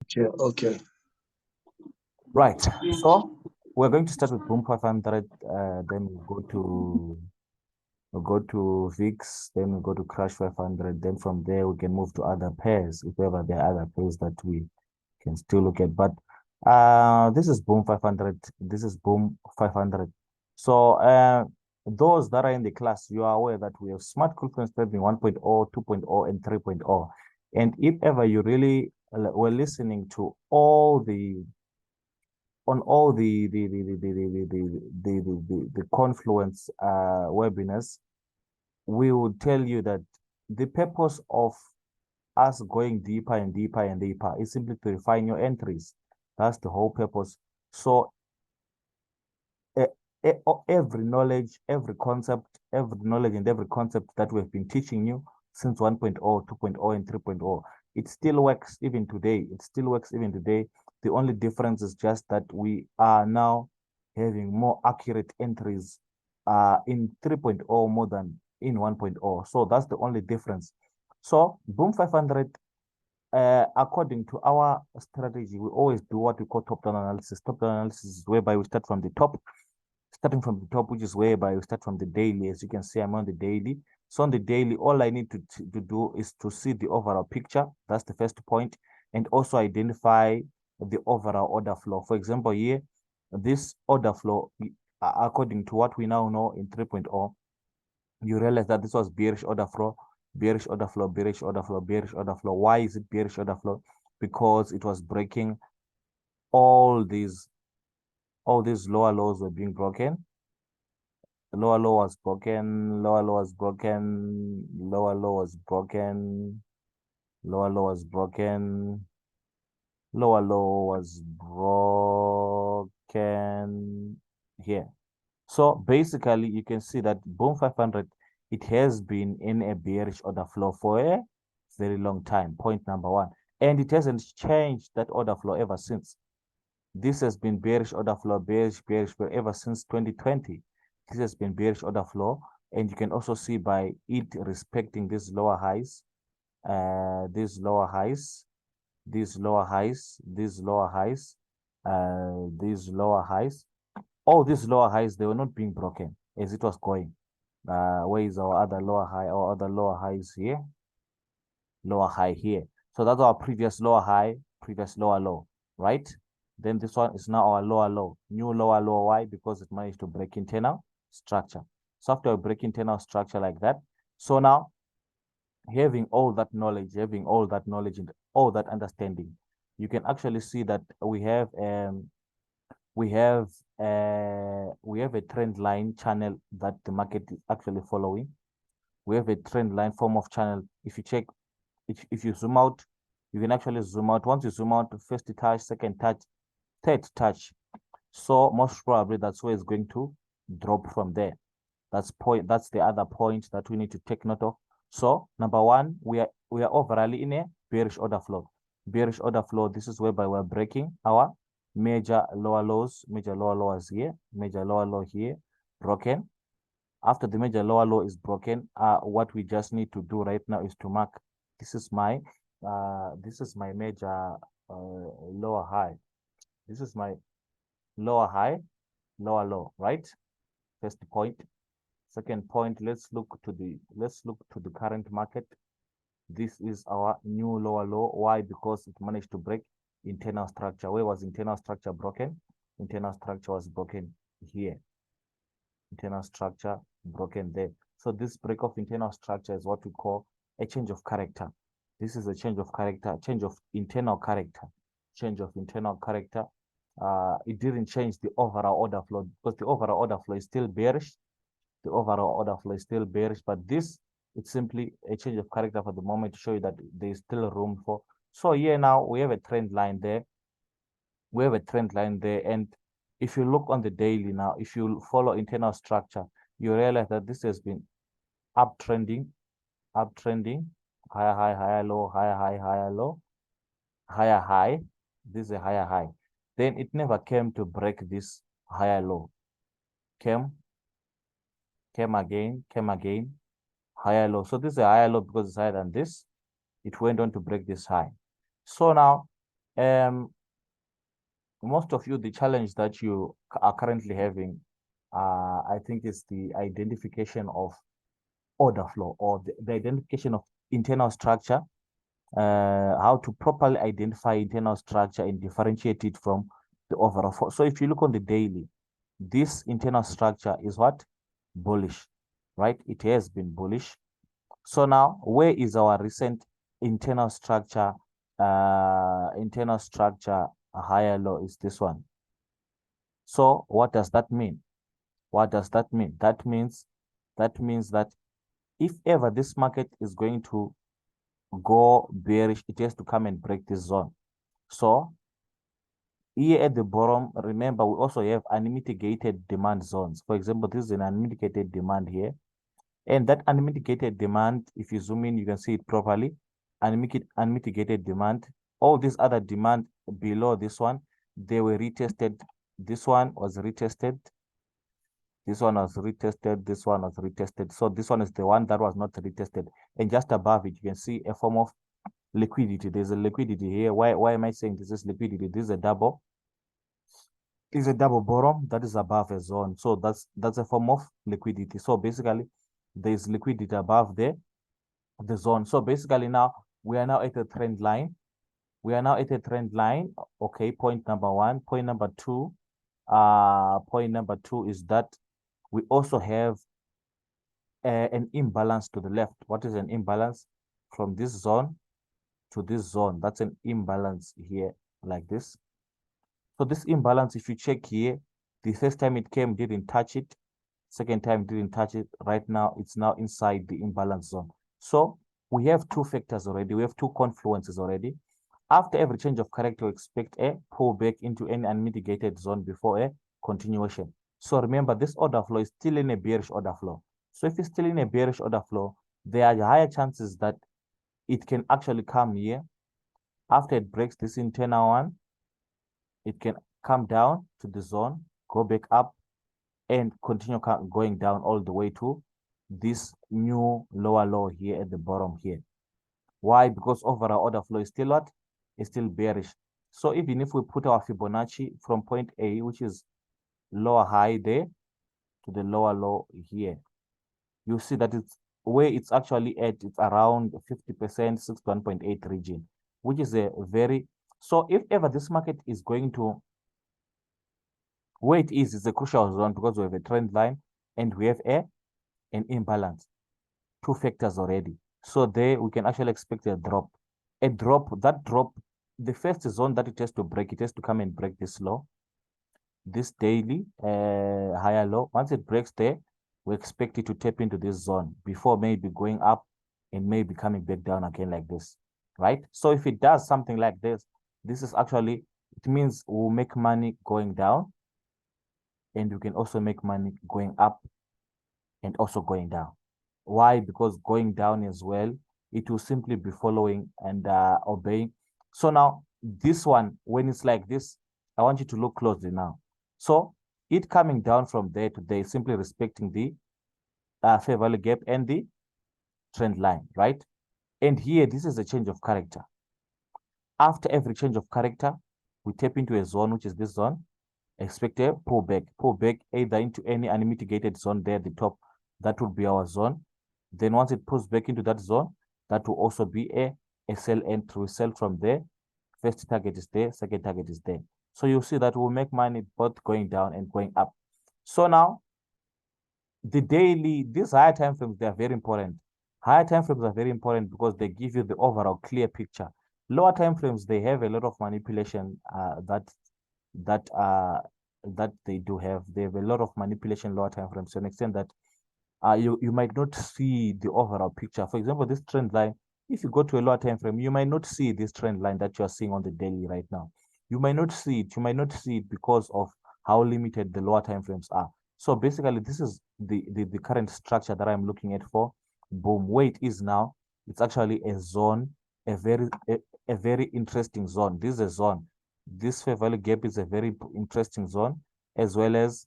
Okay, okay. Right. So we're going to start with Boom 500. Then we'll go to VIX. Then we go to Crash 500. Then from there we can move to other pairs, if ever there are other pairs that we can still look at. But this is Boom 500. This is Boom 500. So those that are in the class, you are aware that we have Smart Confidence Trading 1.0, 2.0, and 3.0. And if ever you really were listening to all the on all the Confluence webinars, we will tell you that the purpose of us going deeper and deeper and deeper is simply to refine your entries. That's the whole purpose. So every knowledge, every knowledge and every concept that we've been teaching you since 1.0, 2.0, and 3.0, it still works even today. It still works even today. The only difference is just that we are now having more accurate entries in 3.0 more than in 1.0. So that's the only difference. So Boom 500, according to our strategy, we always do what we call top-down analysis. Top-down analysis is whereby we start from the top, starting from the top, which is whereby we start from the daily. As you can see, I'm on the daily. So on the daily, all I need to do is to see the overall picture. That's the first point, and also identify the overall order flow. For example, here, this order flow, according to what we now know in 3.0, you realize that this was bearish order flow, bearish order flow, bearish order flow, bearish order flow. Why is it bearish order flow? Because it was breaking all these lower lows were being broken. The lower low was broken, lower low was broken, lower low was broken, lower low was broken, lower low was broken here. So basically, you can see that Boom 500, it has been in a bearish order flow for a very long time, point number one. And it hasn't changed that order flow ever since. This has been bearish order flow, bearish, bearish, ever since 2020. This has been bearish order flow. And you can also see by it respecting these lower highs, these lower highs, these lower highs, these lower highs, these lower highs. All these lower highs, they were not being broken as it was going. Where is our other lower high? Our other lower highs here, lower high here. So that's our previous lower high, previous lower low, right? Then this one is now our lower low, new lower low. Why? Because it managed to break internal structure. So after a break internal structure like that, so now having all that knowledge, and all that understanding, you can actually see that we have we have a trend line channel that the market is actually following. We have a trend line form of channel. If you check, if you zoom out, you can actually zoom out. Once you zoom out, first touch, second touch, third touch. So most probably that's where it's going to drop from there. That's the other point that we need to take note of. So number one, we are overall in a bearish order flow. Bearish order flow, this is whereby we're breaking our major lower lows, major lower lows here, major lower low here, broken. After the major lower low is broken, what we just need to do right now is to mark, this is my major lower high. This is my lower high, lower low, right? First point. Second point, let's look to the current market. This is our new lower low. Why? Because it managed to break internal structure. Where was internal structure broken? Internal structure was broken here. Internal structure broken there. So this break of internal structure is what we call a change of character. This is a change of character, change of internal character, change of internal character. It didn't change the overall order flow because the overall order flow is still bearish. The overall order flow is still bearish, but this, it's simply a change of character for the moment to show you that there is still room for. So here now we have a trend line there. We have a trend line there, and if you look on the daily now, if you follow internal structure, you realize that this has been uptrending, higher high, higher low, higher high, higher low, higher high. This is a higher high. Then it never came to break this higher low. Came again, higher low. So this is a higher low because it's higher than this. It went on to break this high. So now Most of you, the challenge that you are currently having, I think, is the identification of order flow, or the identification of internal structure, how to properly identify internal structure and differentiate it from the overall flow. So if you look on the daily, this internal structure is what? Bullish, right? It has been bullish. So now, where is our recent internal structure? Internal structure, a higher low is this one. So what does that mean? What does that mean? That means that if ever this market is going to go bearish, it has to come and break this zone. So here at the bottom, remember, we also have unmitigated demand zones. For example, this is an unmitigated demand here. And that unmitigated demand, if you zoom in, you can see it properly. Unmitigated demand. All these other demand below this one, they were retested. This one was retested. This one was retested. This one was retested. So this one is the one that was not retested. And just above it, you can see a form of liquidity. There's a liquidity here. Why am I saying this is liquidity? This is a double. Is a double bottom that is above a zone. So that's a form of liquidity. So basically, there's liquidity above the zone. So basically now we are now at a trend line. We are now at a trend line. Okay, point number one. Point number two. Point number two is that we also have an imbalance to the left. What is an imbalance? From this zone to this zone. That's an imbalance here, like this. So this imbalance, if you check here, the first time it came, didn't touch it. Second time, didn't touch it. Right now, it's now inside the imbalance zone. So we have two factors already. We have two confluences already. After every change of character, we expect a pullback into any unmitigated zone before a continuation. So remember, this order flow is still in a bearish order flow. So if it's still in a bearish order flow, there are higher chances that it can actually come here. After it breaks this internal one, it can come down to the zone, go back up, and continue going down all the way to this new lower low here at the bottom here. Why? Because overall order flow is still what? It's still bearish. So even if we put our Fibonacci from point A, which is lower high there, to the lower low here, you see that it's where it's actually at, it's around 50%, 61.8 region, which is a very, so if ever this market is going to, where it is a crucial zone because we have a trend line and we have an imbalance. Two factors already. So there we can actually expect a drop. A drop, that drop, the first zone that it has to break, it has to come and break this low, this daily higher low. Once it breaks there, we expect it to tap into this zone before maybe going up and maybe coming back down again like this, right? So if it does something like this, this is actually, it means we'll make money going down, and you can also make money going up and also going down. Why? Because going down as well, it will simply be following and obeying. So now this one, when it's like this, I want you to look closely now. So it coming down from there to there, simply respecting the fair value gap and the trend line, right? And here, this is a change of character. After every change of character, we tap into a zone, which is this zone, expect a pullback either into any unmitigated zone there at the top. That would be our zone. Then once it pulls back into that zone, that will also be a sell entry. We sell from there. First target is there, second target is there. So you see that we'll make money both going down and going up. So now, the daily, these higher time frames, they are very important. Higher time frames are very important because they give you the overall clear picture. Lower time frames, they have a lot of manipulation that they do have. They have a lot of manipulation lower time frames to an extent that you might not see the overall picture. For example, this trend line, if you go to a lower time frame, you might not see this trend line that you are seeing on the daily right now. You might not see it. You might not see it because of how limited the lower time frames are. So basically, this is the current structure that I'm looking at for boom. Where it is now, it's actually a zone, a very interesting zone. This is a zone. This fair value gap is a very interesting zone, as well as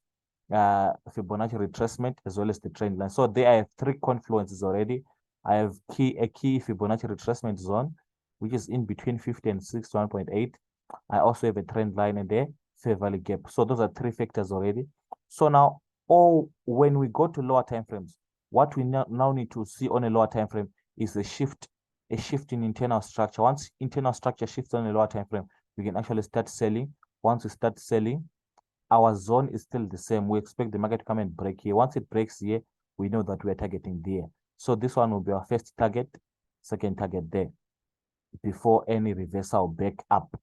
Fibonacci retracement, as well as the trend line. So there I have three confluences already. I have a key Fibonacci retracement zone, which is in between 50 and 61.8. I also have a trend line and a fair value gap. So those are three factors already. So now, when we go to lower time frames, what we now need to see on a lower time frame is a shift in internal structure. Once internal structure shifts on a lower time frame, we can actually start selling. Once we start selling, our zone is still the same. We expect the market to come and break here. Once it breaks here, we know that we are targeting there. So this one will be our first target, second target there, before any reversal back up.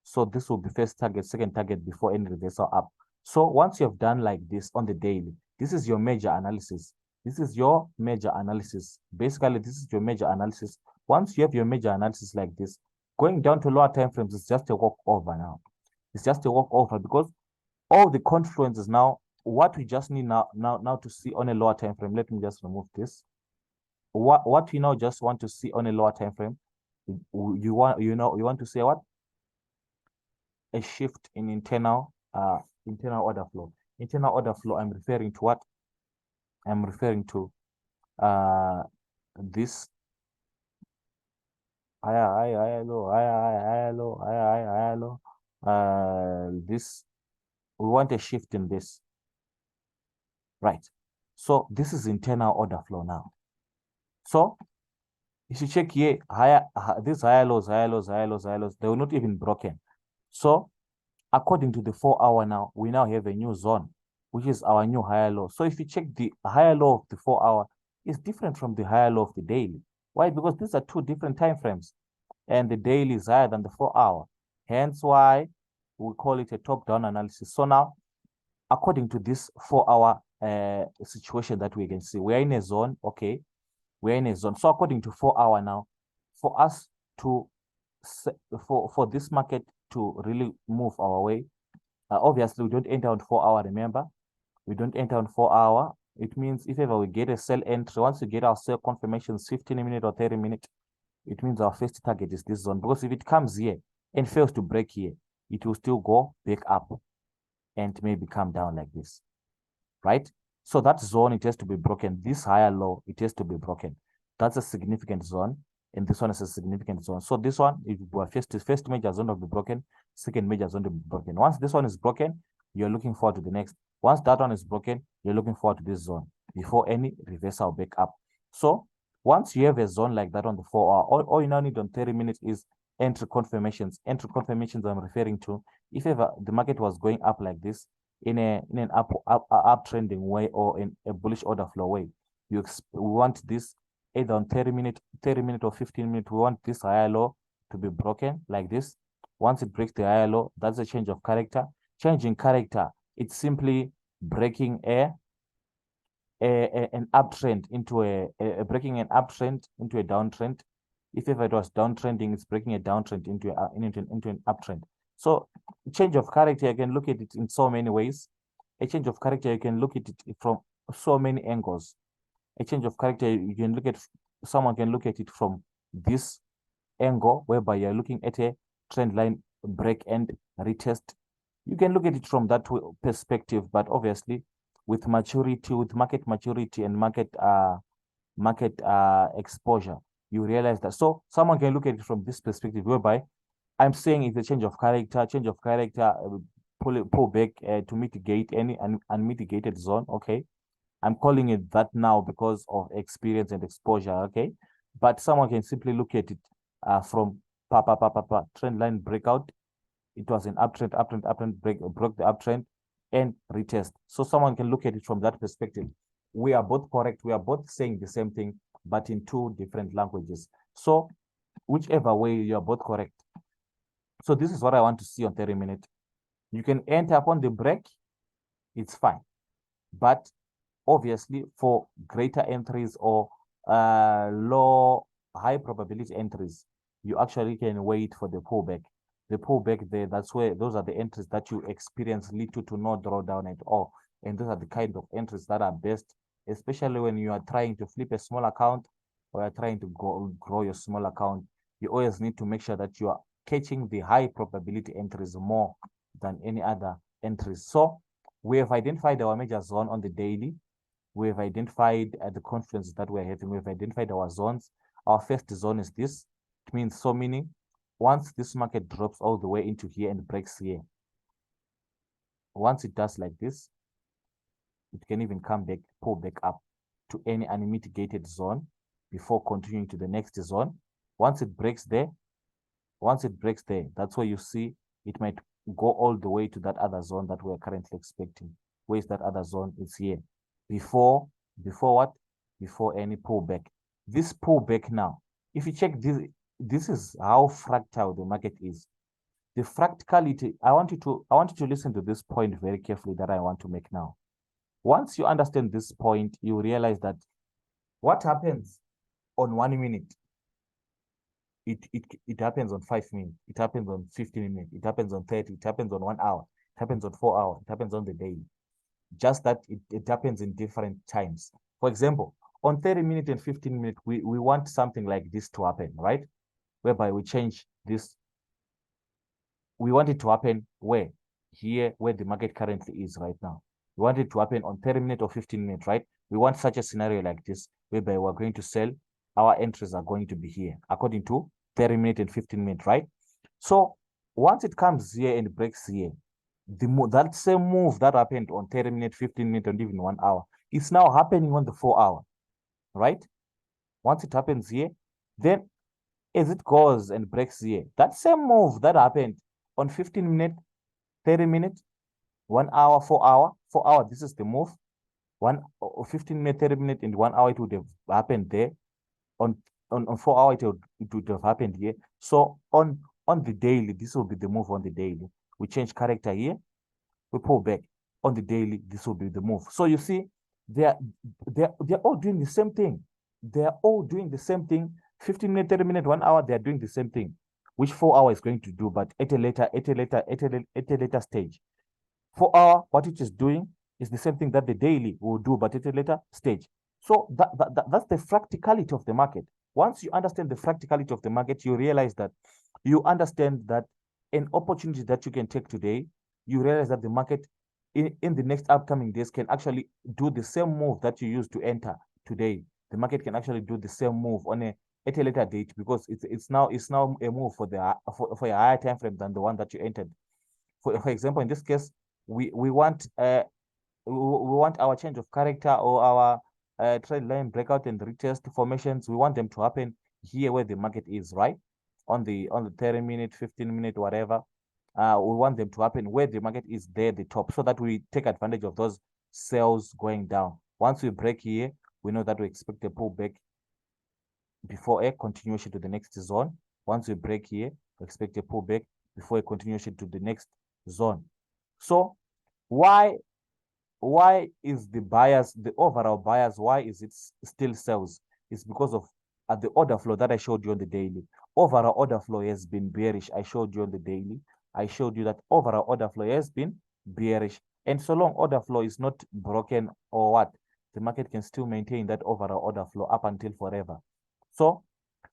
So this will be first target, second target before any reversal up. So once you have done like this on the daily, this is your major analysis. This is your major analysis. Basically, this is your major analysis. Once you have your major analysis like this, going down to lower time frames is just a walk over now. It's just a walk over because all the confluences now, what we just need now to see on a lower time frame. Let me just remove this. What we now just want to see on a lower time frame, you want to say what? A shift in internal order flow. Internal order flow, I'm referring to what? I'm referring to this higher low. This, we want a shift in this, right? So this is internal order flow now. So if you check here, these higher lows, they were not even broken. So according to the 4 hour now, we now have a new zone, which is our new higher low. So if you check the higher low of the 4 hour, it's different from the higher low of the daily. Why? Because these are two different time frames, and the daily is higher than the 4 hour. Hence why we call it a top-down analysis. So now, according to this 4 hour situation that we can see, we're in a zone, okay? We're in a zone. So according to 4 hour now, for us to, for this market to really move our way, obviously we don't enter on 4 hour, remember? We don't enter on 4 hour. It means if ever we get a sell entry, once we get our sell confirmations 15-minute or 30-minute, it means our first target is this zone. Because if it comes here and fails to break here, it will still go back up and maybe come down like this, right? So that zone, it has to be broken. This higher low, it has to be broken. That's a significant zone, and this one is a significant zone. So this one, if we are first major zone will be broken, second major zone will be broken. Once this one is broken, you're looking forward to the next. Once that one is broken, you're looking forward to this zone before any reversal back up. So once you have a zone like that on the 4 hour, all you now need on 30 minutes is entry confirmations. Entry confirmations I'm referring to, if ever the market was going up like this, in an uptrending way or in a bullish order flow way, we want this either on 30-minute or 15-minute. We want this higher low to be broken like this. Once it breaks the higher low, that's a change of character. Changing character, it's simply breaking an uptrend into breaking an uptrend into a downtrend. If ever it was downtrending, it's breaking a downtrend into an uptrend. So change of character, you can look at it in so many ways. A change of character, you can look at it from so many angles. A change of character, you can look at, someone can look at it from this angle, whereby you're looking at a trend line break and retest. You can look at it from that perspective, but obviously with maturity, with market maturity and market exposure, you realize that. So someone can look at it from this perspective, whereby I'm saying it's a change of character, pull back to mitigate any unmitigated zone. Okay, I'm calling it that now because of experience and exposure. Okay, but someone can simply look at it from trend line breakout. It was an uptrend, broke the uptrend and retest. So someone can look at it from that perspective. We are both correct. We are both saying the same thing, but in two different languages. So whichever way, you are both correct. So this is what I want to see on 30 minutes. You can enter upon the break, it's fine. But obviously for greater entries or low, high probability entries, you actually can wait for the pullback. The pullback there, that's where those are the entries that you experience little to no drawdown at all. And those are the kind of entries that are best, especially when you are trying to flip a small account or you're trying to grow your small account. You always need to make sure that you are catching the high probability entries more than any other entries. So we have identified our major zone on the daily. We have identified the confluences that we're having. We've identified our zones. Our first zone is this. It means so meaning once this market drops all the way into here and breaks here, once it does like this, it can even come back, pull back up to any unmitigated zone before continuing to the next zone. Once it breaks there, that's where you see it might go all the way to that other zone that we're currently expecting. Where is that other zone? It's here. Before what? Before any pullback. This pullback now, if you check this is how fractal the market is. The fractality, I want you to listen to this point very carefully that I want to make now. Once you understand this point, you realize that what happens on 1 minute, it happens on 5 minutes, it happens on 15 minutes, it happens on 30, it happens on 1 hour, it happens on 4 hours, it happens on the day. Just that it happens in different times. For example, on 30 minutes and 15 minutes, we want something like this to happen, right? Whereby we change this. We want it to happen where? Here, where the market currently is right now. We want it to happen on 30 minutes or 15 minutes, right? We want such a scenario like this, whereby we're going to sell. Our entries are going to be here, according to 30 minutes and 15 minutes, right? So once it comes here and breaks here, that same move that happened on 30 minutes, 15 minutes, and even 1 hour, it's now happening on the 4 hour, right? Once it happens here, then as it goes and breaks here, that same move that happened on 15 minutes, 30 minutes, 1 hour, 4 hour, 4 hour, this is the move. 15 minutes, 30 minutes, and 1 hour, it would have happened there. On 4 hours, it would have happened here. So on the daily, this will be the move on the daily. We change character here, we pull back. On the daily, this will be the move. So you see, they're all doing the same thing. They're all doing the same thing. 15 minutes, 30 minutes, 1 hour, they're doing the same thing, which 4 hours is going to do, but at a later stage. 4 hour, what it is doing is the same thing that the daily will do, but at a later stage. So that's the practicality of the market. Once you understand the practicality of the market, you realize that you understand that an opportunity that you can take today, you realize that the market in the next upcoming days can actually do the same move that you used to enter today. The market can actually do the same move at a later date, because it's now a move for a higher time frame than the one that you entered. For example, in this case, we want our change of character or our trend line breakout and retest formations. We want them to happen here where the market is, right? On the 30 minute, 15 minute, whatever. We want them to happen where the market is there, the top, so that we take advantage of those sales going down. Once we break here, we know that we expect a pullback before a continuation to the next zone. Once we break here, we expect a pullback before a continuation to the next zone. So why is the overall bias, why is it still sells? It's because of the order flow that I showed you on the daily. Overall order flow has been bearish. I showed you on the daily. I showed you that overall order flow has been bearish. And so long order flow is not broken or what, the market can still maintain that overall order flow up until forever. So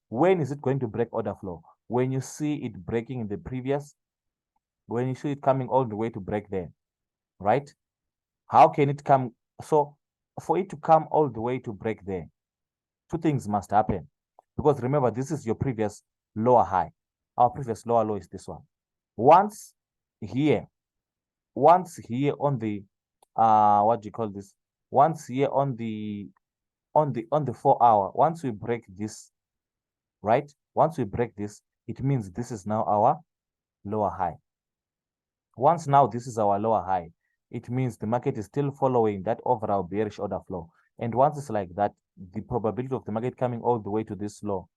when is it going to break order flow? When you see it breaking in the previous, when you see it coming all the way to break there, right? How can it come? So for it to come all the way to break there, two things must happen. Because remember, this is your previous lower high. Our previous lower low is this one. Once here on the what do you call this? Once here on the 4 hour, once we break this, right? Once we break this, it means this is now our lower high. Once now this is our lower high, it means the market is still following that overall bearish order flow. And once it's like that, the probability of the market coming all the way to this low,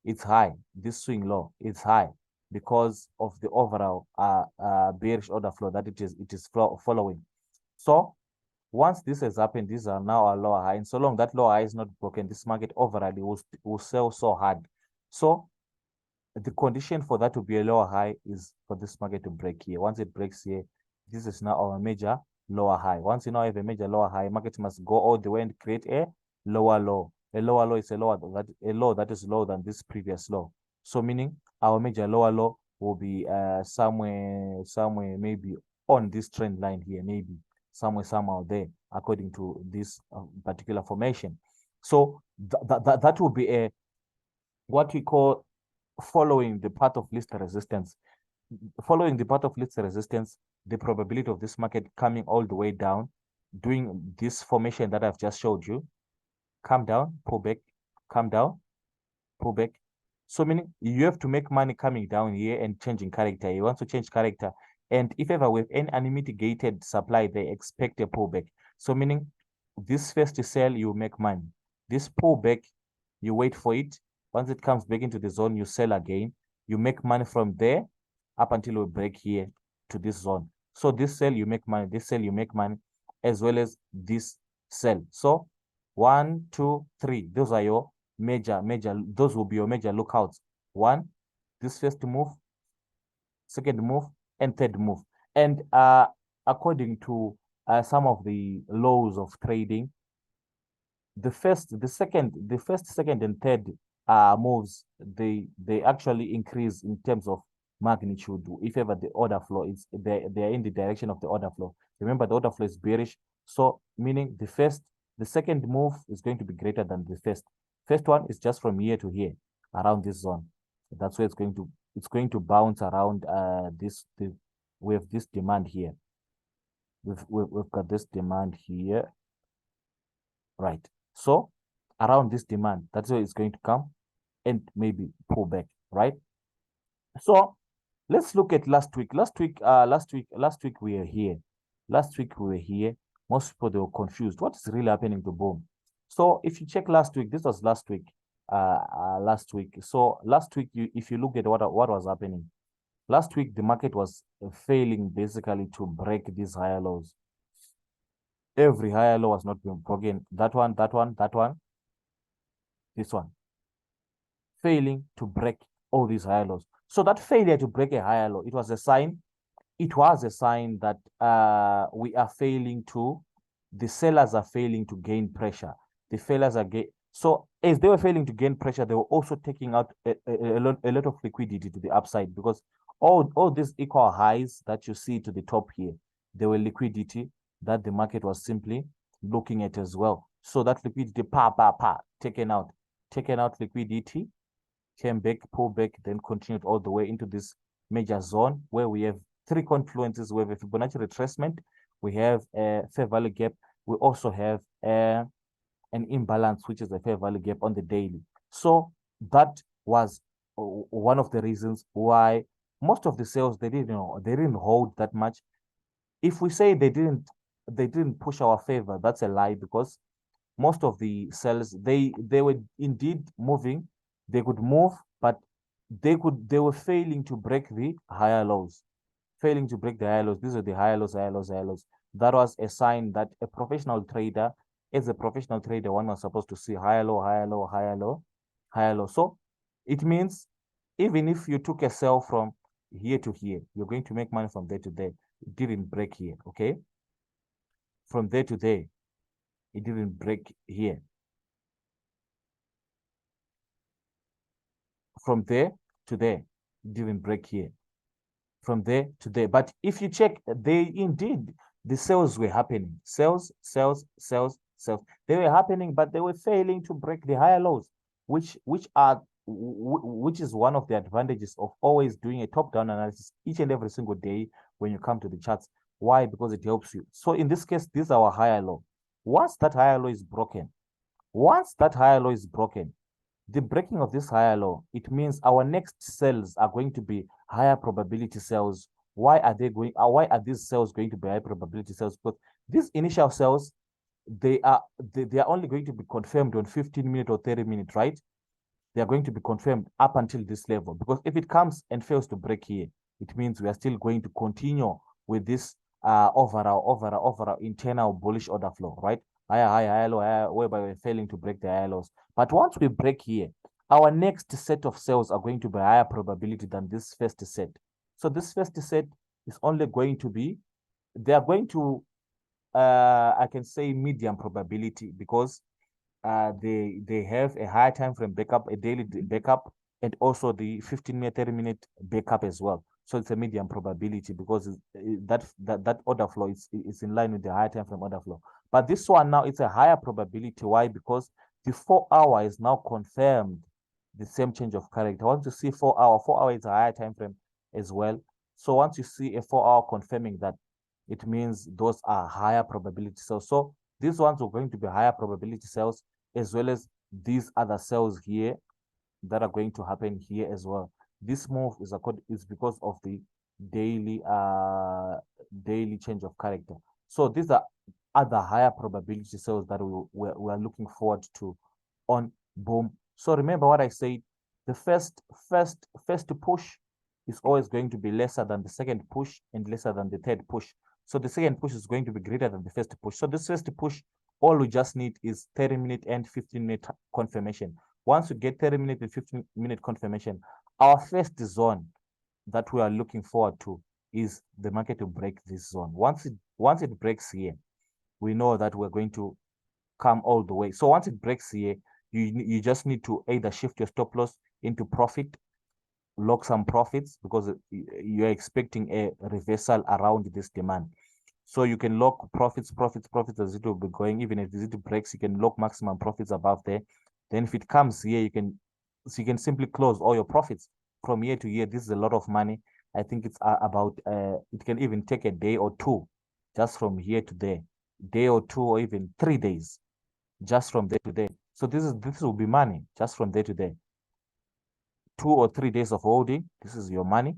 it's high. This swing low, it's high because of the overall bearish order flow that it is following. So once this has happened, these are now our lower high. And so long that lower high is not broken, this market overall will sell so hard. So the condition for that to be a lower high is for this market to break here. Once it breaks here, this is now our major lower high. Once you now have a major lower high, market must go all the way and create a lower low. A lower low is a low that is lower than this previous low. So meaning our major lower low will be somewhere maybe on this trend line here, maybe somehow there, according to this particular formation. So that will be a what we call following the path of least resistance. Following the path of least resistance, the probability of this market coming all the way down, doing this formation that I've just showed you, come down, pull back, come down, pull back. So meaning you have to make money coming down here and changing character. You want to change character. And if ever with any unmitigated supply, they expect a pullback. So meaning this first sell, you make money. This pullback, you wait for it. Once it comes back into the zone, you sell again. You make money from there up until we break here to this zone. So this sell, you make money. This sell, you make money, as well as this sell. So 1, 2, 3. Those are your major, those will be your major lookouts. One, this first move, second move, and third move. And according to some of the laws of trading, the first, second, and third moves, they actually increase in terms of magnitude if ever the order flow is they're in the direction of the order flow. Remember, the order flow is bearish, so meaning the second move is going to be greater than the first. First one is just from here to here, around this zone. That's where it's going to bounce around we have this demand here. We've got this demand here, right? So around this demand, that's where it's going to come and maybe pull back, right? So let's look at last week. Last week we were here. Last week we were here. Most people, they were confused. What is really happening to boom? So if you check last week, this was last week. So last week, if you look at what was happening, last week the market was failing basically to break these higher lows. Every higher low was not being broken. That one, this one, failing to break all these higher lows. So that failure to break a higher low, it was a sign that we are failing to, the sellers are failing to gain pressure. The sellers are so as they were failing to gain pressure, they were also taking out a lot of liquidity to the upside, because all these equal highs that you see to the top here, there were liquidity that the market was simply looking at as well. So that liquidity, taken out liquidity, came back, pull back, then continued all the way into this major zone where we have three confluences. We have a Fibonacci retracement, we have a fair value gap, we also have an imbalance, which is a fair value gap on the daily. So that was one of the reasons why most of the sales, they didn't hold that much. If we say they didn't push our favor, that's a lie, because most of the sales, they were indeed moving. They could move, but they were failing to break the higher lows. Failing to break the higher lows. These are the higher lows. That was a sign that a professional trader, as a professional trader, one was supposed to see higher low, higher low, higher low, higher low. So it means even if you took a sell from here to here, you're going to make money from there to there. It didn't break here, okay? From there to there, it didn't break here. From there to there, it didn't break here. From there to there. But if you check, the sales were happening. Sales. They were happening, but they were failing to break the higher lows, which is one of the advantages of always doing a top-down analysis each and every single day when you come to the charts. Why? Because it helps you. So in this case, this is our higher low. Once that higher low is broken, the breaking of this higher low, it means our next sales are going to be higher probability sales. Why are these sales going to be high probability sales? Because these initial sales, they are only going to be confirmed on 15-minute or 30-minute, right? They are going to be confirmed up until this level, because if it comes and fails to break here, it means we are still going to continue with this overall internal bullish order flow, right? Higher low, whereby we're failing to break the higher lows. But once we break here, our next set of sales are going to be higher probability than this first set. So this first set is only going to be, they are going to, I can say medium probability, because they have a higher time frame backup, a daily backup, and also the 15-minute, 30-minute backup as well. So it's a medium probability, because that order flow is in line with the higher time frame order flow. But this one now, it's a higher probability. Why? Because the 4 hour is now confirmed the same change of character. Once you see 4 hour, 4 hour is a higher time frame as well. So once you see a 4 hour confirming that, it means those are higher probability sales. So these ones are going to be higher probability sales, as well as these other sales here that are going to happen here as well. This move is because of the daily change of character. So these are other higher probability sales that we are looking forward to on boom. So remember what I said, the first push is always going to be lesser than the second push and lesser than the third push. So the second push is going to be greater than the first push. So this first push, all we just need is 30-minute and 15-minute confirmation. Once we get 30-minute and 15-minute confirmation, our first zone that we are looking forward to is the market to break this zone. Once it breaks here, we know that we're going to come all the way. So once it breaks here, you just need to either shift your stop loss into profit, lock some profits, because you're expecting a reversal around this demand. So you can lock profits as it will be going. Even if it breaks, you can lock maximum profits above there. Then if it comes here, you can simply close all your profits from year to year. This is a lot of money. I think it's about it can even take a day or two just from here to there, day or two, or even 3 days just from there to there. So this will be money just from there to there. 2 or 3 days of holding, this is your money.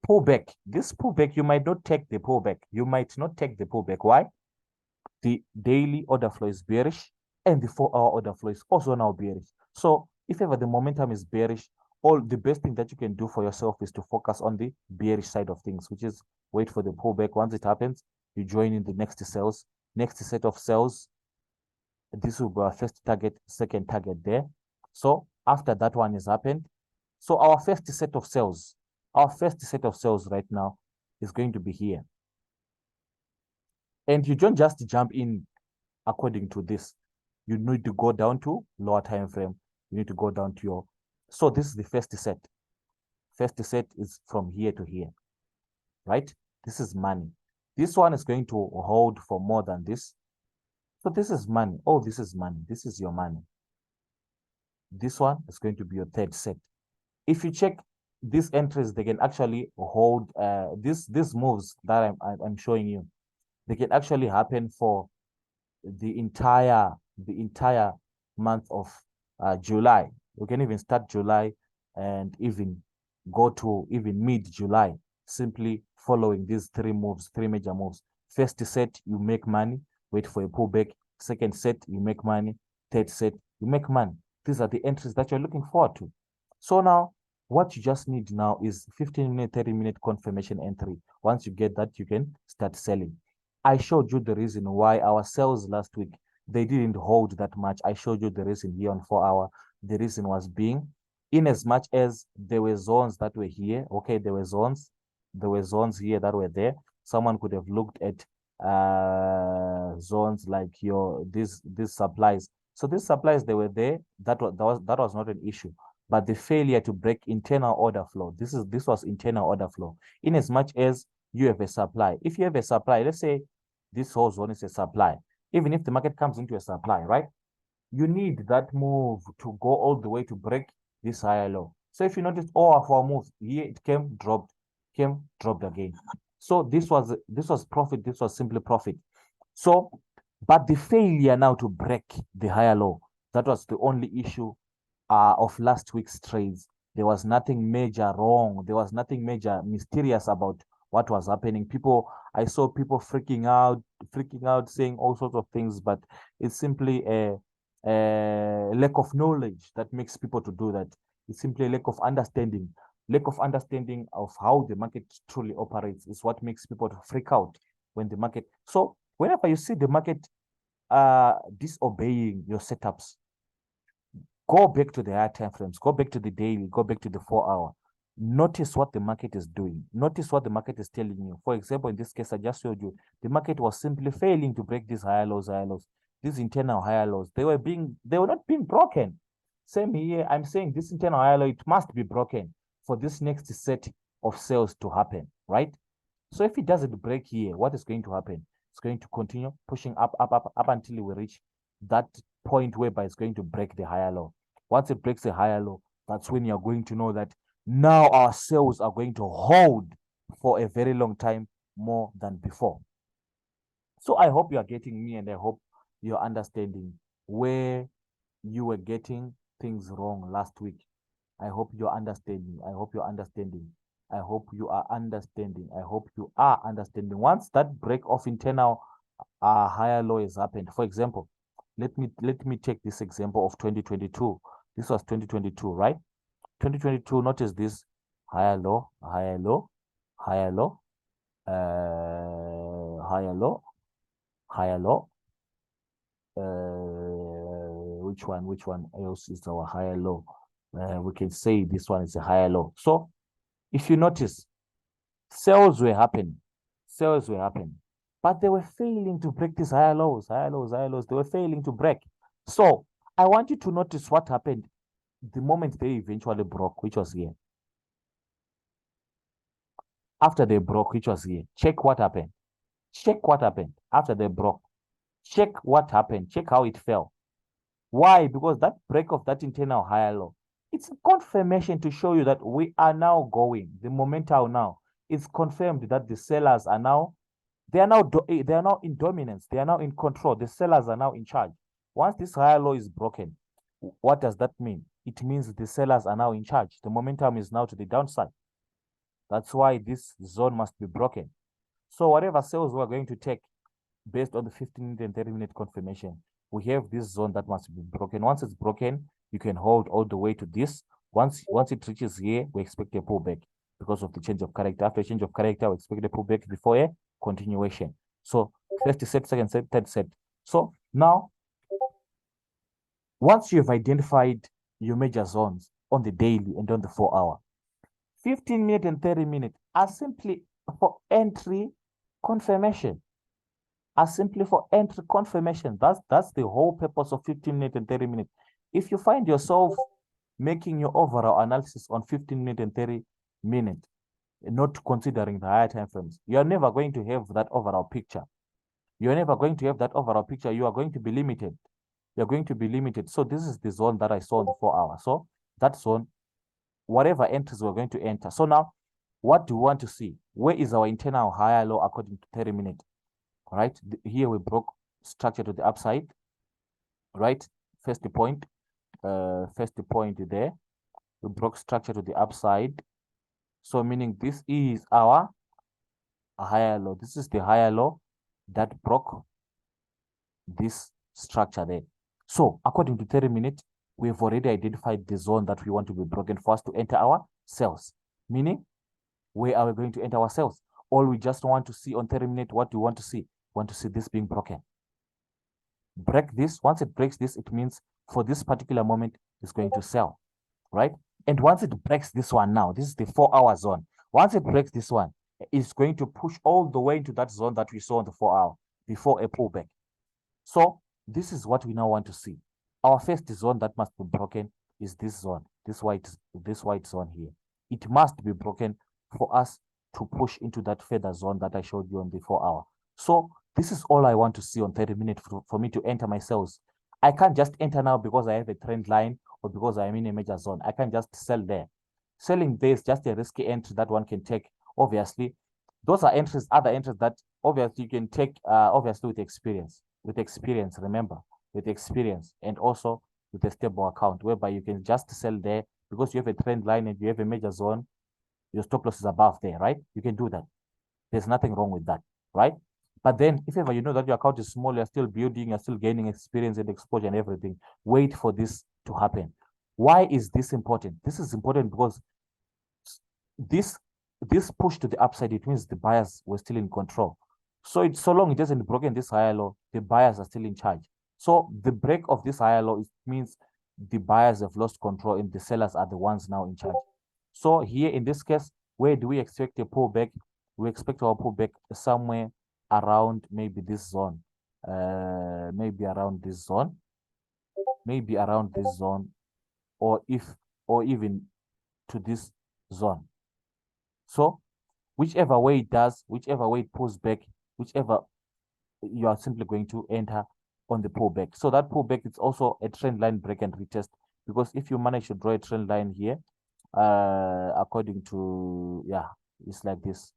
Pullback. This pullback, you might not take the pullback. You might not take the pullback. Why? The daily order flow is bearish, and the 4-hour order flow is also now bearish. So if ever the momentum is bearish, all the best thing that you can do for yourself is to focus on the bearish side of things, which is wait for the pullback. Once it happens, you join in the next sales, next set of sales. This will be our first target, second target there. So after that one has happened, so our first set of sales right now is going to be here. And you don't just jump in according to this. You need to go down to lower time frame. You need to go down to your, so this is the first set. First set is from here to here, right? This is money. This one is going to hold for more than this. So this is money. Oh, this is money. This is your money. This one is going to be your third set. If you check these entries, they can actually hold these moves that I'm showing you. They can actually happen for the entire month of July. You can even start July and even go to even mid-July, simply following these three major moves. First set, you make money, wait for a pullback. Second set, you make money. Third set, you make money. These are the entries that you're looking forward to. So now, what you just need now is 15-minute, 30-minute confirmation entry. Once you get that, you can start selling. I showed you the reason why our sales last week, they didn't hold that much. I showed you the reason here on 4-hour. The reason was being, in as much as there were zones that were here, okay, there were zones here that were there. Someone could have looked at zones like these supplies. So these supplies, they were there. That was not an issue. But the failure to break internal order flow, this was internal order flow. In as much as you have a supply, if you have a supply, let's say this whole zone is a supply, even if the market comes into a supply, right? You need that move to go all the way to break this higher low. So if you notice all of our moves here, it came dropped again. So this was profit. This was simply profit. So, but the failure now to break the higher low, that was the only issue of last week's trades. There was nothing major wrong. There was nothing major mysterious about what was happening. I saw people freaking out, saying all sorts of things, but it's simply a lack of knowledge that makes people to do that. It's simply a lack of understanding. Lack of understanding of how the market truly operates is what makes people to freak out when the market. So whenever you see the market disobeying your setups, go back to the higher time frames, go back to the daily, go back to the 4-hour. Notice what the market is doing. Notice what the market is telling you. For example, in this case, I just showed you, the market was simply failing to break these higher lows. These internal higher lows, they were not being broken. Same here, I'm saying this internal higher low, it must be broken for this next set of sales to happen, right? So if it doesn't break here, what is going to happen? It's going to continue pushing up until we reach that point whereby it's going to break the higher low. Once it breaks the higher low, That's when you're going to know that now our sales are going to hold for a very long time more than before. So I hope you are getting me, and I hope you're understanding where you were getting things wrong last week. I hope you're understanding. I hope you're understanding. I hope you are understanding. I hope you are understanding. Once that break of internal higher low has happened, for example, let me take this example of 2022. This was 2022, right? 2022, notice this higher low, higher low, higher low, higher low, higher low. Which one else is our higher low? We can say this one is a higher low. So if you notice, sales were happening, but they were failing to break these higher lows, higher lows, higher lows. They were failing to break. So I want you to notice what happened the moment they eventually broke, which was here. After they broke, which was here, check what happened. Check what happened after they broke. Check what happened. Check how it fell. Why? Because that break of that internal higher low, it's a confirmation to show you that we are now going. The momentum now, it's confirmed that the sellers are now, they are now in dominance. They are now in control. The sellers are now in charge. Once this higher low is broken, what does that mean? It means the sellers are now in charge. The momentum is now to the downside. That's why this zone must be broken. So whatever sales we're going to take based on the 15-minute and 30-minute confirmation, we have this zone that must be broken. Once it's broken, you can hold all the way to this. Once it reaches here, we expect a pullback because of the change of character. After a change of character, we expect a pullback before a continuation. So first set, second set, third set. So now, once you've identified your major zones on the daily and on the 4-hour, 15-minute and 30-minute are simply for entry confirmation. Are simply for entry confirmation. That's the whole purpose of 15-minute and 30-minute. If you find yourself making your overall analysis on 15-minute and 30-minute, not considering the higher time frames, you're never going to have that overall picture. You're never going to have that overall picture. You are going to be limited. You're going to be limited. So this is the zone that I saw in the 4-hour. So that zone, whatever entries we're going to enter. So now, what do we want to see? Where is our internal higher low according to 30-minute? All right, here we broke structure to the upside, right? First point there, we broke structure to the upside. So meaning this is our higher low. This is the higher low that broke this structure there. So according to 30-minute, we've already identified the zone that we want to be broken for us to enter our sales. Meaning, where are we going to enter our sales? All we just want to see on 30-minute, what do we want to see? We want to see this being broken. Break this. Once it breaks this, it means for this particular moment, it's going to sell, right? And once it breaks this one now, this is the 4-hour zone. Once it breaks this one, it's going to push all the way into that zone that we saw on the 4-hour before a pullback. So this is what we now want to see. Our first zone that must be broken is this zone, this white zone here. It must be broken for us to push into that further zone that I showed you on the 4-hour. So this is all I want to see on 30-minute for me to enter my sales. I can't just enter now because I have a trend line or because I'm in a major zone. I can't just sell there. Selling there is just a risky entry that one can take. Obviously, those are entries, other entries that obviously you can take, obviously with experience. With experience, remember, with experience, and also with a stable account, whereby you can just sell there because you have a trend line and you have a major zone. Your stop loss is above there, right? You can do that. There's nothing wrong with that, right? But then if ever you know that your account is small, you're still building, you're still gaining experience and exposure and everything, wait for this to happen. Why is this important? This is important because this push to the upside, it means the buyers were still in control. So so long it hasn't broken this higher low, the buyers are still in charge. So the break of this higher low, it means the buyers have lost control and the sellers are the ones now in charge. So here in this case, where do we expect a pullback? We expect our pullback somewhere around maybe this zone, maybe around this zone, or even to this zone. So whichever way it does, whichever way it pulls back, whichever, you are simply going to enter on the pullback. So that pullback is also a trend line break and retest because if you manage to draw a trend line here, according to, yeah, it's like this.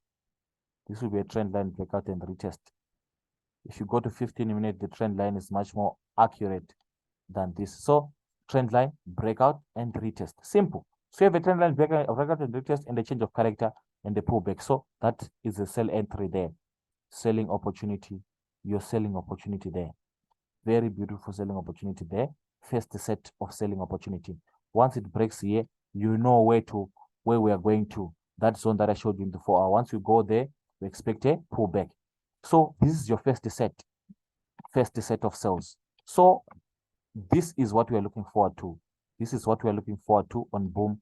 This will be a trend line breakout and retest. If you go to 15 minutes, the trend line is much more accurate than this. So trend line, breakout, and retest. Simple. So you have a trend line, breakout and retest, and a change of character and the pullback. So that is a sell entry there. Selling opportunity. Your selling opportunity there. Very beautiful selling opportunity there. First set of selling opportunity. Once it breaks here, you know where we are going to. That zone that I showed you in the 4 hour. Once you go there, we expect a pullback. So this is your first set of sales. So this is what we are looking forward to. This is what we are looking forward to on Boom.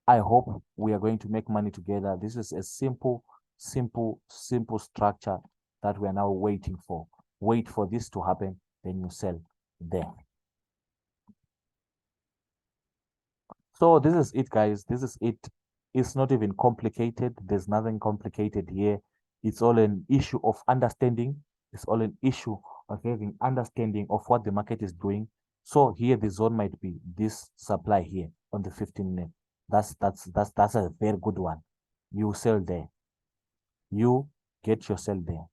I hope we are going to make money together. This is a simple structure that we are now waiting for. Wait for this to happen, then you sell there. So this is it, guys. This is it. It's not even complicated. There's nothing complicated here. It's all an issue of understanding. It's all an issue of having understanding of what the market is doing. So here the zone might be this supply here on the 15-minute. That's a very good one. You sell there. You get your sell there.